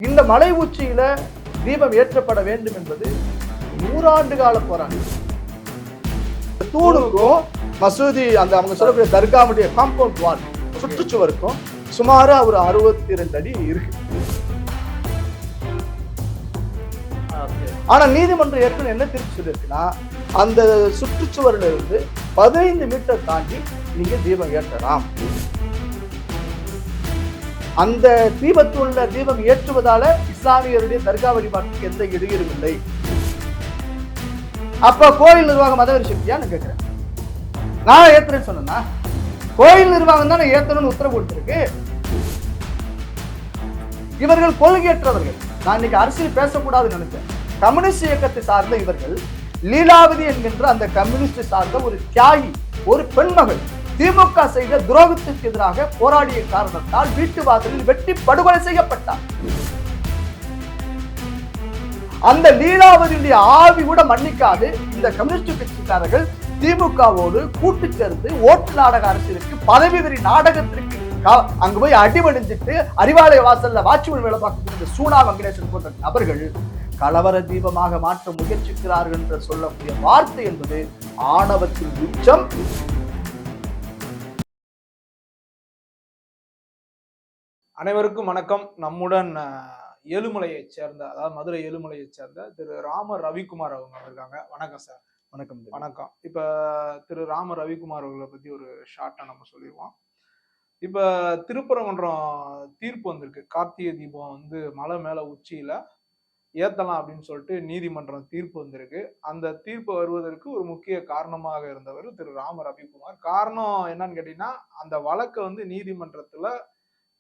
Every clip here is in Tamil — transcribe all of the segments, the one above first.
இந்த மலை உச்சியில தீபம் ஏற்றப்பட வேண்டும் என்பது 100 ஆண்டு கால போராட்டம். தூணுக்கும் மசூதி அந்த அவங்க சொல்லக்கூடிய தர்காவுடைய காம்பவுண்ட் வால் சுற்றுச்சுவருக்கும் சுமாரா ஒரு 62 அடி இருக்கு. ஆனா நீதிமன்றம் ஏற்கனவே என்ன தீர்ப்பு சொல்லியிருக்குன்னா, அந்த சுற்றுச்சுவரில் இருந்து 15 மீட்டர் தாண்டி நீங்க தீபம் ஏற்றலாம். அந்த தீபத்துள்ள தீபம் ஏற்றுவதால இஸ்லாமியருடைய தர்கா வழிபாட்டுக்கு எந்த இடையூறும் இல்லை. அப்ப கோயில் நிர்வாகம் மத சக்தியான்னு கேட்கிறேன். நான் ஏத்துறேன்னு சொன்னா கோயில் நிர்வாகம் தானே ஏத்தணும்னு உத்தரவு கொடுத்திருக்கு. இவர்கள் கொள்கையற்றவர்கள். நான் இன்னைக்கு அரசியல் பேசக்கூடாதுன்னு நினைச்சேன். கம்யூனிஸ்ட் இயக்கத்தை சார்ந்த இவர்கள் லீலாவதி என்கின்ற அந்த கம்யூனிஸ்ட் சார்ந்த ஒரு தியாகி, ஒரு பெண்மகள் திமுக செய்த துரோகத்திற்கு எதிராக போராடிய காரணத்தால் வீட்டு வாசலில் வெட்டி படுகொலை செய்யப்பட்டார். அந்த லீலாவதியுடைய ஆவி கூட மன்னிக்காது இந்த கம்யூனிஸ்ட் கட்சிக்காரர்கள் திமுகவோடு கூட்டு சேர்ந்து ஓட்டு நாடக அரசியலுக்கு பதவி வெறி நாடகத்திற்கு அங்க போய் அடிபணிஞ்சிட்டு அறிவாலய வாசல்ல வாட்ச்மேன் வேலை பார்க்கக்கூடிய சூனா வெங்கடேசன் போன்ற நபர்கள் கலவர தீபமாக மாற்ற முயற்சிக்கிறார்கள் என்று சொல்லக்கூடிய வார்த்தை என்பது ஆணவத்தின் உச்சம். அனைவருக்கும் வணக்கம். நம்முடன் ஏழுமலையைச் சேர்ந்த, அதாவது மதுரை ஏழுமலையைச் சேர்ந்த திரு ராம ரவிக்குமார் அவங்க இருக்காங்க. வணக்கம் சார். வணக்கம். வணக்கம். இப்ப திரு ராம ரவிக்குமார் அவர்களை பத்தி ஒரு ஷார்ட்டா நம்ம சொல்லிடுவோம். இப்ப திருப்பரங்குன்றம் தீர்ப்பு வந்திருக்கு. கார்த்திகை தீபம் வந்து மலை மேல உச்சியில ஏத்தலாம் அப்படின்னு சொல்லிட்டு நீதிமன்றம் தீர்ப்பு வந்திருக்கு. அந்த தீர்ப்பு வருவதற்கு ஒரு முக்கிய காரணமாக இருந்தவர் திரு ராம ரவிக்குமார். காரணம் என்னன்னு கேட்டீங்கன்னா, அந்த வழக்கை வந்து நீதிமன்றத்துல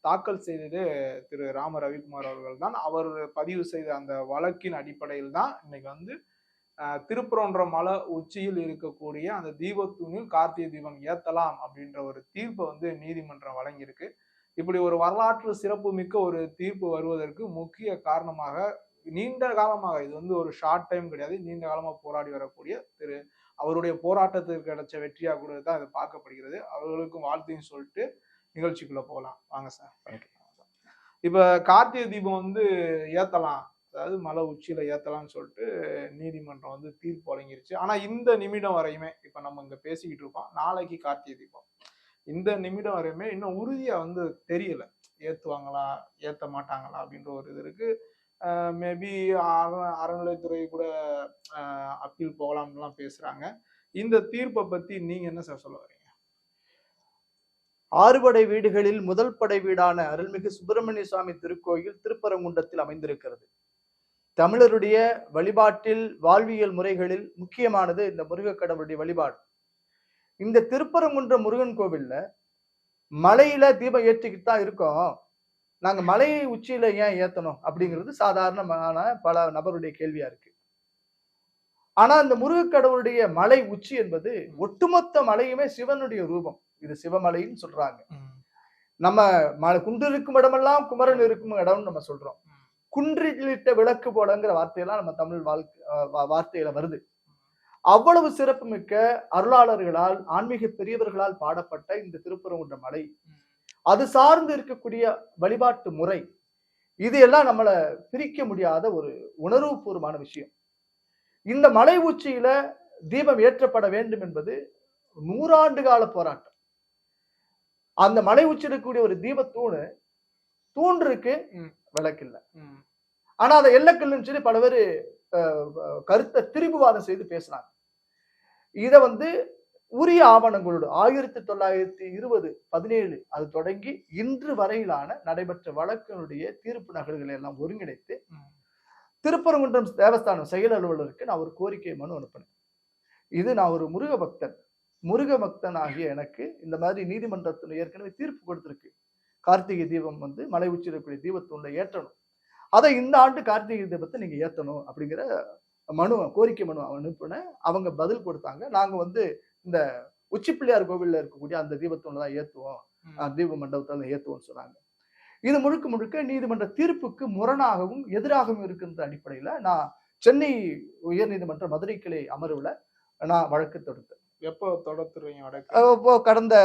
தாக்கல் செய்தது திரு ராம ரவிக்குமார் அவர்கள் தான். அவர் பதிவு செய்த அந்த வழக்கின் அடிப்படையில் தான் இன்னைக்கு வந்து திருப்பரங்குன்றம் மலை உச்சியில் இருக்கக்கூடிய அந்த தீபத்தூணில் கார்த்திகை தீபம் ஏத்தலாம் அப்படின்ற ஒரு தீர்ப்பை வந்து நீதிமன்றம் வழங்கியிருக்கு. இப்படி ஒரு வரலாற்று சிறப்பு மிக்க ஒரு தீர்ப்பு வருவதற்கு முக்கிய காரணமாக நீண்ட காலமாக, இது வந்து ஒரு ஷார்ட் டைம் கிடையாது, நீண்ட காலமாக போராடி வரக்கூடிய அவருடைய போராட்டத்திற்கு கிடைச்ச வெற்றியாக கூட தான் இது பார்க்கப்படுகிறது. அவர்களுக்கும் வாழ்த்தையும் சொல்லிட்டு நிகழ்ச்சிக்குள்ள போகலாம் வாங்க சார். இப்ப கார்த்திகை தீபம் வந்து ஏத்தலாம், அதாவது மலை உச்சியில ஏத்தலாம்னு சொல்லிட்டு நீதிமன்றம் வந்து தீர்ப்பு வழங்கிருச்சு. ஆனா இந்த நிமிடம் வரையுமே, இப்ப நம்ம இங்க பேசிக்கிட்டு இருக்கோம், நாளைக்கு கார்த்திகை தீபம், இந்த நிமிடம் வரையுமே இன்னும் உறுதியா வந்து தெரியல ஏத்துவாங்களா ஏத்த மாட்டாங்களா அப்படின்ற ஒரு இது இருக்கு. மேபி அறநிலைத்துறை கூட அப்பீல் போகலாம்லாம் பேசுறாங்க. இந்த தீர்ப்பை பத்தி நீங்க என்ன சார் சொல்ல வரீங்க? ஆறுபடை வீடுகளில் முதல் படை வீடான அருள்மிகு சுப்பிரமணிய சுவாமி திருக்கோயில் திருப்பரங்குன்றத்தில் அமைந்திருக்கிறது. தமிழருடைய வழிபாட்டில், வாழ்வியல் முறைகளில் முக்கியமானது இந்த முருகக் கடவுளுடைய வழிபாடு. இந்த திருப்பரங்குன்ற முருகன் கோவில்ல மலையில தீபம் ஏற்றிக்கிட்டு தான் இருக்கோம், நாங்க மலை உச்சியில ஏன் ஏத்தணும் அப்படிங்கிறது சாதாரணமான பல நபருடைய கேள்வியா இருக்கு. ஆனா இந்த முருகக் கடவுளுடைய மலை உச்சி என்பது ஒட்டுமொத்த மலையுமே சிவனுடைய ரூபம். இது சிவமலைன்னு சொல்றாங்க. நம்ம குன்று இருக்கும் இடமெல்லாம் குமரன் இருக்கும் இடம்னு நம்ம சொல்றோம். குன்றிலிட்ட விளக்கு போலங்கிற வார்த்தையெல்லாம் நம்ம தமிழ் வார்த்தையில வருது. அவ்வளவு சிறப்புமிக்க அருளாளர்களால், ஆன்மீக பெரியவர்களால் பாடப்பட்ட இந்த திருப்பரங்குன்ற மலை, அது சார்ந்து இருக்கக்கூடிய வழிபாட்டு முறை, இது எல்லாம் நம்மளை பிரிக்க முடியாத ஒரு உணர்வுபூர்வமான விஷயம். இந்த மலை உச்சியில தீபம் ஏற்றப்பட வேண்டும் என்பது 100 ஆண்டு கால போராட்டம். அந்த மலை உச்சியில இருக்கக்கூடிய ஒரு தூண் இருக்கு, விளக்கு இல்ல. ஆனா அதை எல்லக்கல்லுன்னு சொல்லி பல பேர் கருத்தை திரிபுவாதம் செய்து பேசுறாங்க. இத வந்து உரிய ஆவணங்களோடு 1920 17 அது தொடங்கி இன்று வரையிலான நடைபெற்ற வழக்கினுடைய தீர்ப்பு நகல்களை எல்லாம் ஒருங்கிணைத்து திருப்பரங்குன்றம் தேவஸ்தானம் செயல் அலுவலருக்கு நான் ஒரு கோரிக்கை மனு அனுப்பினேன். இது நான் ஒரு முருக பக்தன் ஆகிய எனக்கு இந்த மாதிரி நீதிமன்றத்தில் ஏற்கனவே தீர்ப்பு கொடுத்திருக்கு, கார்த்திகை தீபம் வந்து மலை உச்சியில் இருக்கக்கூடிய தீபத்தூண்ல ஏற்றணும், அதை இந்த ஆண்டு கார்த்திகை தீபத்தை நீங்க ஏற்றணும் அப்படிங்கிற கோரிக்கை மனு அனுப்பினேன். அவங்க பதில் கொடுத்தாங்க, நாங்க வந்து இந்த உச்சி பிள்ளையார் கோவில்ல இருக்கக்கூடிய அந்த தீபத்தூண்ல தான் ஏற்றுவோம், தீப மண்டபத்தில் ஏற்றுவோம்னு சொன்னாங்க. இது முழுக்க முழுக்க நீதிமன்ற தீர்ப்புக்கு முரணாகவும் எதிராகவும் இருக்கின்ற அடிப்படையில நான் சென்னை உயர் நீதிமன்ற மதுரை கிளை அமர்வுல நான் வழக்கு தொடுத்தேன். எப்போ தொடர்த்துறீங்க வழக்கு? கடந்த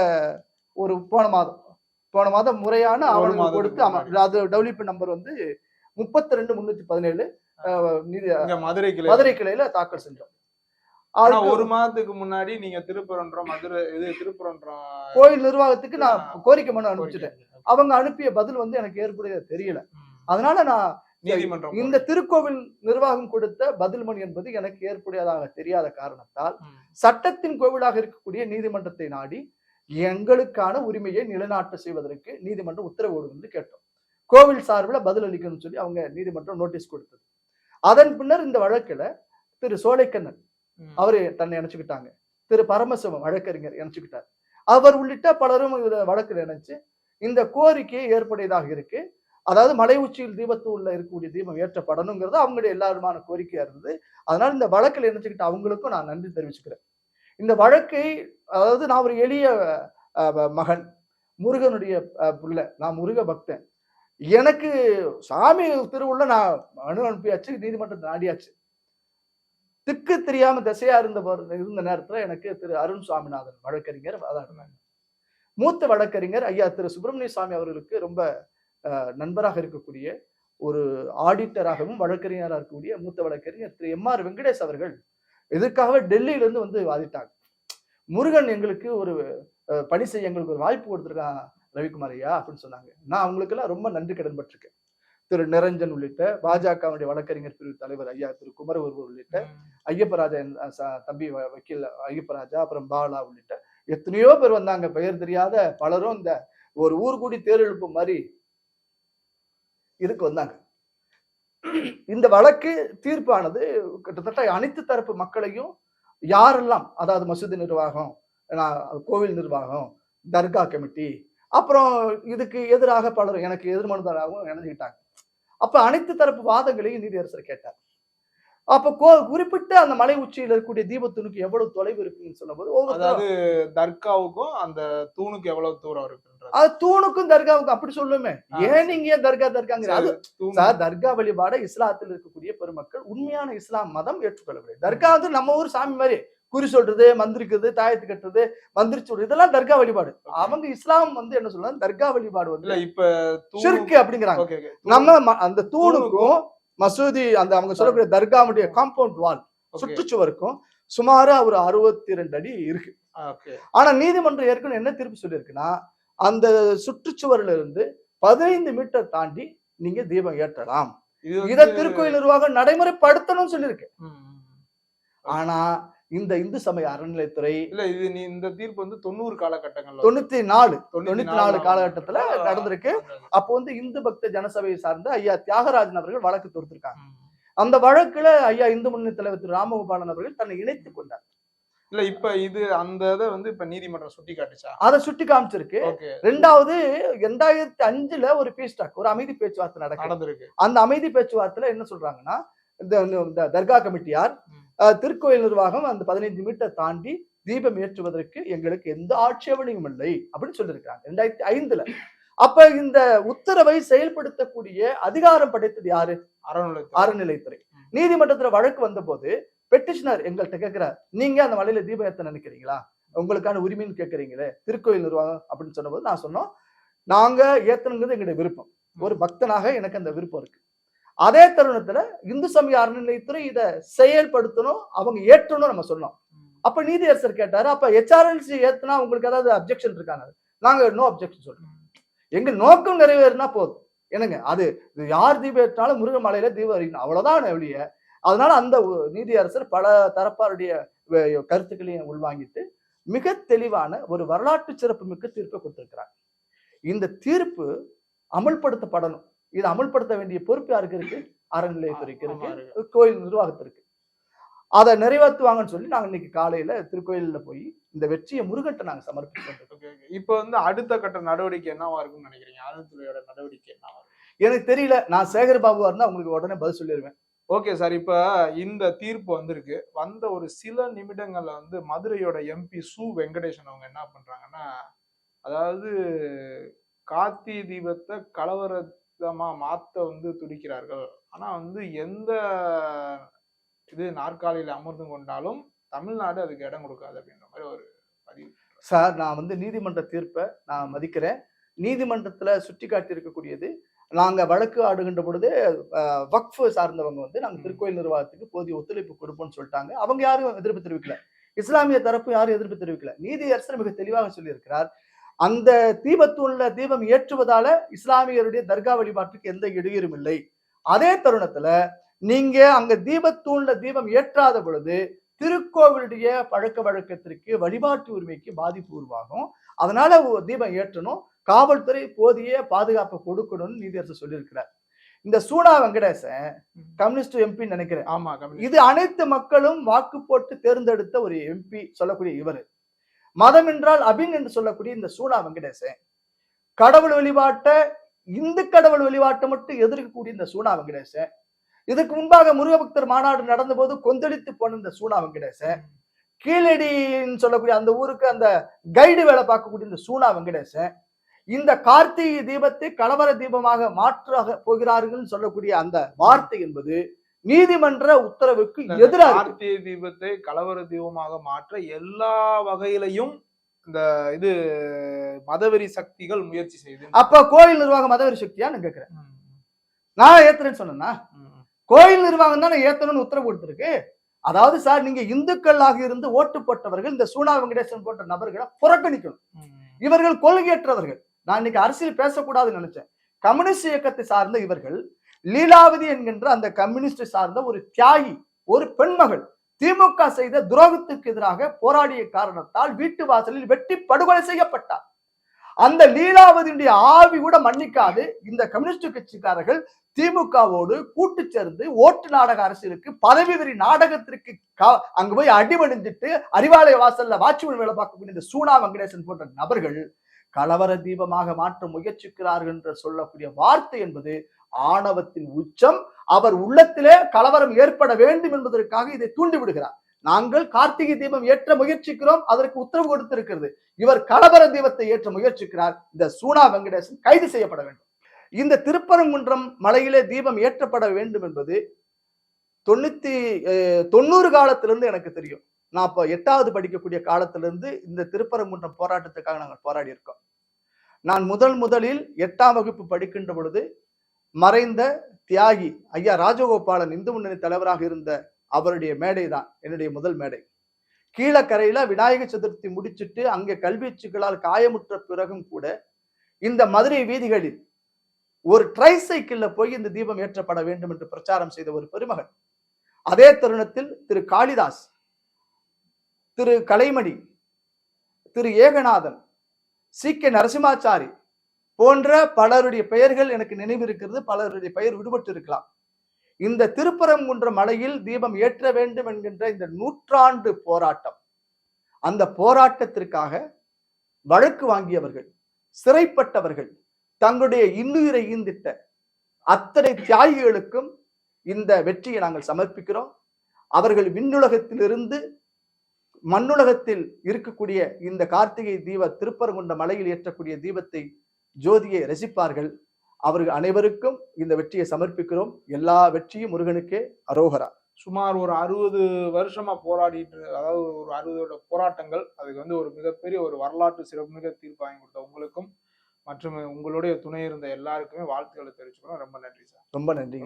போன மாதம் முறையான ஆவணங்கள் கொடுத்து, அது டெவலப் நம்பர் வந்து 32,317 நீதி மதுரை கிளையில தாக்கல் செஞ்சோம். ஒரு மாதத்துக்கு முன்னாடி நீங்க திருப்பரங்குன்றம் கோயில் நிர்வாகத்துக்கு நான் கோரிக்கை மனு அனுப்பிச்சிட்டேன். அவங்க அனுப்பிய பதில் வந்து எனக்கு ஏற்புடைய தெரியல. அதனால நான் நீதிமன்றம் இந்த திருக்கோவில் நிர்வாகம் கொடுத்த பதில் மனு என்பது எனக்கு ஏற்புடையதாக தெரியாத காரணத்தால் சட்டத்தின் கோவிலாக இருக்கக்கூடிய நீதிமன்றத்தை நாடி எங்களுக்கான உரிமையை நிலைநாட்ட செய்வதற்கு நீதிமன்றம் உத்தரவு என்று கேட்டோம். கோவில் சார்பில் பதில் அளிக்கணும்னு சொல்லி அவங்க நீதிமன்றம் நோட்டீஸ் கொடுத்தது. அதன் பின்னர் இந்த வழக்குல திரு சோலைக்கண்ணன் அவரு தன்னை இணைச்சுக்கிட்டாங்க. திரு பரமசிவம் வழக்கறிஞர் இணைச்சுக்கிட்டார். அவர் உள்ளிட்ட பலரும் வழக்கில் இணைச்சு இந்த கோரிக்கை ஏற்புடையதாக இருக்கு. அதாவது மலை உச்சியில் தீபத்தூள்ல இருக்கக்கூடிய தீபம் ஏற்றப்படணுங்கிறது அவங்களுடைய எல்லாருமான கோரிக்கையா இருந்தது. அதனால இந்த வழக்கில் இணைச்சுக்கிட்ட அவங்களுக்கும் நான் நன்றி தெரிவிச்சுக்கிறேன். இந்த வழக்கை அதாவது நான் ஒரு எளிய மகன், முருகனுடைய புள்ள, நான் முருக பக்தன். எனக்கு சாமி திருவுள்ள நான் மனு அனுப்பியாச்சு, நீதிமன்றத்தை நாடியாச்சு. திக்கு தெரியாம திசையா இருந்த நேரத்துல எனக்கு திரு அருண் சுவாமிநாதன் வழக்கறிஞர் வாதாடினாங்க. மூத்த வழக்கறிஞர் ஐயா திரு சுப்பிரமணிய சுவாமி அவர்களுக்கு ரொம்ப நண்பராக இருக்கக்கூடிய ஒரு ஆடிட்டராகவும் வழக்கறிஞராக இருக்கக்கூடிய மூத்த வழக்கறிஞர் திரு எம்.ஆர். வெங்கடேஷ் அவர்கள் இதற்காக டெல்லியிலிருந்து வந்து வாதிட்டாங்க. முருகன் எங்களுக்கு ஒரு பணி செய்ய எங்களுக்கு ஒரு வாய்ப்பு கொடுத்துருக்கான் ரவிக்குமார் ஐயா அப்படின்னு சொன்னாங்க. நான் அவங்களுக்கு எல்லாம் ரொம்ப நன்றி கடன் பட்டிருக்கேன். திரு நிரஞ்சன் உள்ளிட்ட பாஜகவுடைய வழக்கறிஞர் பிரிவு தலைவர் ஐயா திரு குமர ஒருவர் உள்ளிட்ட ஐயப்பராஜா தம்பி வக்கீல் ஐயப்பராஜா, அப்புறம் பாலா உள்ளிட்ட எத்தனையோ பேர் வந்தாங்க. பெயர் தெரியாத பலரும் இந்த ஒரு ஊர் கூடி தேர்தெழுப்பு மாதிரி இதுக்கு வந்தாங்க. இந்த வழக்கு தீர்ப்பானது கிட்டத்தட்ட அனைத்து தரப்பு மக்களையும் யாரெல்லாம், அதாவது மசூதி நிர்வாகம், கோவில் நிர்வாகம், தர்கா கமிட்டி, அப்புறம் இதுக்கு எதிராக பலரும் எனக்கு எதிர்மனுதாராகவும் இணைஞ்சுக்கிட்டாங்க. அப்ப அனைத்து தரப்பு வாதங்களையும் நீதியரசர் கேட்டார். அப்ப குறிப்பிட்ட அந்த மலை உச்சியில் இருக்கக்கூடிய தீபத்தூணுக்கு எவ்வளவு தொலைவு இருக்குன்னு சொல்லும்போது, அதாவது தர்காவுக்கும் அந்த தூணுக்கு எவ்வளவு தூரம் இருக்கு, அது தூணுக்கும் தர்காவுக்கும் அப்படி சொல்லுமே. ஏன் நீங்க தர்காங்கிற தர்கா வழிபாட இஸ்லாத்தில் இருக்கக்கூடிய பெருமக்கள் உண்மையான இஸ்லாம் மதம் ஏற்றுக்கொள்ளவில்லை. தர்கா வந்து நம்ம ஊர் சாமி மாதிரி குறி சொல்றது, மந்திரிக்கிறது, தாயத்து கட்டுறது, மந்திரி சொல்றது, இதெல்லாம் தர்கா வழிபாடு. அவங்க இஸ்லாம் வந்து என்ன சொல்றாங்க, தர்கா வழிபாடு வந்து இப்ப ஷிர்க் அப்படிங்கிறாங்க. நம்ம அந்த தூணுக்கும் மசூதி அந்த அவங்க சொல்லக்கூடிய தர்காவுடைய காம்பவுண்ட் வால் சுற்றுச்சுவருக்கும் சுமார ஒரு 62 அடி இருக்கு. ஆனா நீதிமன்றம் ஏற்கனவே என்ன தீர்ப்பு சொல்லியிருக்குன்னா, அந்த சுற்றுச்சுவரில் இருந்து 15 மீட்டர் தாண்டி நீங்க தீபம் ஏற்றலாம். இதை திருக்கோயில் நிர்வாகம் நடைமுறைப்படுத்தணும் சொல்லியிருக்கு. ஆனா இந்த இந்து சமய அறநிலைத்துறை இல்ல, இது நீ இந்த தீர்ப்பு வந்து 90 காலகட்டங்கள்ல 94 காலகட்டத்துல நடந்திருக்கு. அப்போ வந்து இந்து பக்த ஜனசபையை சார்ந்த ஐயா தியாகராஜன் அவர்கள் வழக்கு தொடுத்திருக்காங்க. அந்த வழக்குல ஐயா இந்து முன்னணி தலைவர் திரு ராமகோபாலன் அவர்கள் தன்னை இணைத்துக் கொண்டார். இல்ல, இப்ப இது அந்த இதை வந்து இப்ப நீதிமன்றம் சுட்டி காட்டுச்சா? அதை சுட்டி காமிச்சிருக்கு. ரெண்டாவது 2005 ஒரு பீஸ் டாக், ஒரு அமைதி பேச்சுவார்த்தை நடந்திருக்கு. அந்த அமைதி பேச்சுவார்த்தையில என்ன சொல்றாங்கன்னா, இந்த தர்கா கமிட்டியார் திருக்கோயில் நிர்வாகம் அந்த 15 மீட்டர் தாண்டி தீபம் ஏற்றுவதற்கு எங்களுக்கு எந்த ஆட்சேபனையும் இல்லை அப்படின்னு சொல்லியிருக்காங்க 2005. அப்ப இந்த உத்தரவை செயல்படுத்தக்கூடிய அதிகாரம் படைத்தது யாரு? அறநிலைத்துறை. நீதிமன்றத்துல வழக்கு வந்த போது பெட்டிஷனர் எங்கள்கிட்ட கேட்கிறார், நீங்க அந்த மலையில தீபம் ஏத்த நினைக்கிறீங்களா, உங்களுக்கான உரிமைன்னு கேட்கறீங்களே திருக்கோயில் நிர்வாகம் அப்படின்னு சொன்னபோது நான் சொன்னோம், நாங்க ஏத்தணுங்கிறது எங்களுடைய விருப்பம். ஒரு பக்தனாக எனக்கு அந்த விருப்பம் இருக்கு. அதே தருணத்துல இந்து சமய அறநிலையத்துறை இதை செயல்படுத்தணும், அவங்க ஏற்றணும் நம்ம சொன்னோம். அப்ப நீதியரசர் கேட்டாரு, அப்ப ஹெச்ஆர்எல்சி ஏத்துனா உங்களுக்கு ஏதாவது அப்ஜெக்ஷன் இருக்காங்க? நாங்க நோ அப்ஜெக்ஷன் சொல்றோம். எங்க நோக்கம் நிறைவேறினா போதும். என்னங்க, அது யார் தீபம் ஏற்றினாலும் முருகமலையில தீபம் அறிக்கணும், அவ்வளவுதான் வெளிய. அதனால அந்த நீதியரசர் பல தரப்பாருடைய கருத்துக்களையும் உள்வாங்கிட்டு மிக தெளிவான ஒரு வரலாற்று சிறப்பு மிக்க தீர்ப்பை கொடுத்திருக்கிறார். இந்த தீர்ப்பு அமல்படுத்தப்படணும். இதை அமல்படுத்த வேண்டிய பொறுப்பு யாருக்கு இருக்கு? அறநிலையத்துறைக்கு இருக்கு, கோயில் நிர்வாகத்திற்கு. அதை நிறைவேற்றுவாங்கன்னு சொல்லி நாங்க இன்னைக்கு காலையில திருக்கோயில்ல போய் இந்த வெற்றியை முருகன்ட்ட நாங்க சமர்ப்பிச்சோம். இப்ப வந்து அடுத்த கட்ட நடவடிக்கை என்னவா இருக்கும்னு நினைக்கிறீங்க? அறநிலையத்துறையோட நடவடிக்கை என்னவா? எனக்கு தெரியல. நான் சேகர் பாபுவா இருந்தா உங்களுக்கு உடனே பதில் சொல்லிடுவேன். ஓகே சார், இப்ப இந்த தீர்ப்பு வந்திருக்கு. வந்த ஒரு சில நிமிடங்கள்ல வந்து மதுரையோட எம்பி சு வெங்கடேசன் அவங்க என்ன பண்றாங்கன்னா, அதாவது கார்த்திகை தீபத்தை கலவரமா மாத்த வந்து துடிக்கிறார்கள். ஆனா வந்து எந்த இது நாற்காலியில அமர்ந்து கொண்டாலும் தமிழ்நாடு அதுக்கு இடம் கொடுக்காது அப்படின்ற மாதிரி ஒரு பதிவு. சார், நான் வந்து நீதிமன்ற தீர்ப்பை நான் மதிக்கிறேன். நீதிமன்றத்துல சுட்டி காட்டி இருக்கக்கூடியது நாங்க வழக்கு ஆடுகின்ற பொழுது வக்ஃப் சார்ந்தவங்க வந்து நாங்க திருக்கோயில் நிர்வாகத்துக்கு போதிய ஒத்துழைப்பு கொடுப்போம்னு சொல்லிட்டாங்க. அவங்க யாரும் எதிர்ப்பு தெரிவிக்கல. இஸ்லாமிய தரப்பு யாரும் எதிர்ப்பு தெரிவிக்கல. நீதியரசர் மிக தெளிவாக சொல்லியிருக்கிறார். அந்த தீபத்தூண்ல தீபம் ஏற்றுவதால இஸ்லாமியருடைய தர்கா வழிபாட்டுக்கு எந்த இடையூறும் இல்லை. அதே தருணத்துல நீங்க அங்க தீபத்தூண்ல தீபம் ஏற்றாத பொழுது திருக்கோவிலுடைய பழக்க வழக்கத்திற்கு வழிபாட்டு உரிமைக்கு பாதிப்பு உருவாகும். அதனால தீபம் ஏற்றணும், காவல்துறை போதிய பாதுகாப்பு கொடுக்கணும்னு நீதியரசர் சொல்லியிருக்கிறார். இந்த சூனா வெங்கடேசன் கம்யூனிஸ்ட் எம்பி நினைக்கிறேன். ஆமா, இது அனைத்து மக்களும் வாக்கு போட்டு தேர்ந்தெடுத்த ஒரு எம்பி சொல்லக்கூடிய இவர். மதம் என்றால் அபின் என்று சொல்லக்கூடிய இந்த சூனா வெங்கடேசன் கடவுள் வழிபாட்டை, இந்து கடவுள் வழிபாட்டை மட்டும் எதிர்க்கக்கூடிய இந்த சூனா வெங்கடேசன், இதுக்கு முன்பாக முருகபக்தர் மாநாடு நடந்த போது கொந்தளித்து போன இந்த சூனா வெங்கடேசன், கீழடின்னு சொல்லக்கூடிய அந்த ஊருக்கு அந்த கைடு வேலை பார்க்கக்கூடிய இந்த சூனா வெங்கடேசன், இந்த கார்த்திகை தீபத்தை கலவர தீபமாக மாற்ற போகிறார்கள் சொல்லக்கூடிய அந்த வார்த்தை என்பது நீதிமன்ற உத்தரவுக்கு எதிராக. கார்த்திகை தீபத்தை கலவர தீபமாக மாற்ற எல்லா வகையிலையும் இந்த இது மதவெறி சக்திகள் முயற்சி செய்து. அப்ப கோயில் நிர்வாகம் மதவெறி சக்தியான்னு கேட்கிறேன். நான் ஏத்துறேன்னு சொன்னா கோயில் நிர்வாகம் தானே ஏத்தணும்னு உத்தரவு கொடுத்திருக்கு. அதாவது சார், நீங்க இந்துக்களாக இருந்து ஓட்டு போட்டவர்கள் இந்த சூனா வெங்கடேசன் போன்ற நபர்களை புறக்கணிக்கணும். இவர்கள் கொள்கையற்றவர்கள். நான் இன்னைக்கு அரசியல் பேசக்கூடாதுன்னு நினைச்சேன். கம்யூனிஸ்ட் இயக்கத்தை சார்ந்த இவர்கள், லீலாவதி என்கின்ற அந்த கம்யூனிஸ்ட் சார்ந்த ஒரு தியாகி, ஒரு பெண்மகள் திமுக செய்த துரோகத்துக்கு எதிராக போராடிய காரணத்தால் வீட்டு வாசலில் வெட்டி படுகொலை செய்யப்பட்டார். அந்த லீலாவதியுடைய ஆவி கூட மன்னிக்காது இந்த கம்யூனிஸ்ட் கட்சிக்காரர்கள் திமுகவோடு கூட்டு சேர்ந்து ஓட்டு நாடக அரசியலுக்கு, பதவி வெறி நாடகத்திற்கு அங்க போய் அடிபணிஞ்சிட்டு அறிவாலய வாசல்ல வாட்ச்மேன் வேலை பார்க்கக்கூடிய இந்த சூனா வெங்கடேசன் போன்ற நபர்கள் கலவர தீபமாக மாற்ற முயற்சிக்கிறார்கள் என்று சொல்லக்கூடிய வார்த்தை என்பது ஆணவத்தின் உச்சம். அவர் உள்ளத்திலே கலவரம் ஏற்பட வேண்டும் என்பதற்காக இதை தூண்டி விடுகிறார். நாங்கள் கார்த்திகை தீபம் ஏற்ற முயற்சிக்கிறோம், அதற்கு உத்தரவு கொடுத்திருக்கிறது. இவர் கலவர தீபத்தை ஏற்ற முயற்சிக்கிறார். இந்த சூனா வெங்கடேசன் கைது செய்யப்பட வேண்டும். இந்த திருப்பரங்குன்றம் மலையிலே தீபம் ஏற்றப்பட வேண்டும் என்பது 90 காலத்திலிருந்து எனக்கு தெரியும். நான் இப்போ 8வது படிக்கக்கூடிய காலத்திலிருந்து இந்த திருப்பரங்குன்றம் போராட்டத்துக்காக நாங்கள் போராடி இருக்கோம். நான் முதலில் 8ஆம் வகுப்பு படிக்கின்ற பொழுது மறைந்த தியாகி ஐயா ராஜகோபாலன் இந்து முன்னணி தலைவராக இருந்த அவருடைய மேடை தான் என்னுடைய முதல் மேடை. கீழக்கரையில விநாயகர் சதுர்த்தி முடிச்சுட்டு அங்கே கல்வீச்சுகளால் காயமுற்ற பிறகும் கூட இந்த மதுரை வீதிகளில் ஒரு ட்ரைசைக்கிள்ல போய் இந்த தீபம் ஏற்றப்பட வேண்டும் என்று பிரச்சாரம் செய்த ஒரு பெருமகன். அதே தருணத்தில் திரு காளிதாஸ், திரு கலைமணி, திரு ஏகநாதன், சி.கே. நரசிம்மாச்சாரி போன்ற பலருடைய பெயர்கள் எனக்கு நினைவு இருக்கிறது. பலருடைய பெயர் விடுபட்டு இருக்கலாம். இந்த திருப்பரங்குன்ற மலையில் தீபம் ஏற்ற வேண்டும் என்கின்ற இந்த 100 போராட்டம், அந்த போராட்டத்திற்காக வழக்கு வாங்கியவர்கள், சிறைப்பட்டவர்கள், தங்களுடைய இன்னுயிரை ஈந்திட்ட அத்தனை தியாகிகளுக்கும் இந்த வெற்றியை நாங்கள் சமர்ப்பிக்கிறோம். அவர்கள் விண்ணுலகத்திலிருந்து மண்ணுலகத்தில் இருக்கக்கூடிய இந்த கார்த்திகை தீப திருப்பரங்குன்ற மலையில் ஏற்றக்கூடிய தீபத்தை, ஜோதியை ரசிப்பார்கள். அவர்கள் அனைவருக்கும் இந்த வெற்றியை சமர்ப்பிக்கிறோம். எல்லா வெற்றியும் முருகனுக்கே அரோகரா. சுமார் ஒரு 60 வருஷமா போராடிட்டு, அதாவது ஒரு 60 போராட்டங்கள், அதுக்கு வந்து ஒரு மிகப்பெரிய ஒரு வரலாற்று சிறப்புமிக தீர்ப்பு வாங்கி கொடுத்த உங்களுக்கும் மற்றும் உங்களுடைய துணை இருந்த எல்லாருக்குமே வாழ்த்துக்களை தெரிவிச்சுக்கணும். ரொம்ப நன்றி சார். ரொம்ப நன்றிங்க.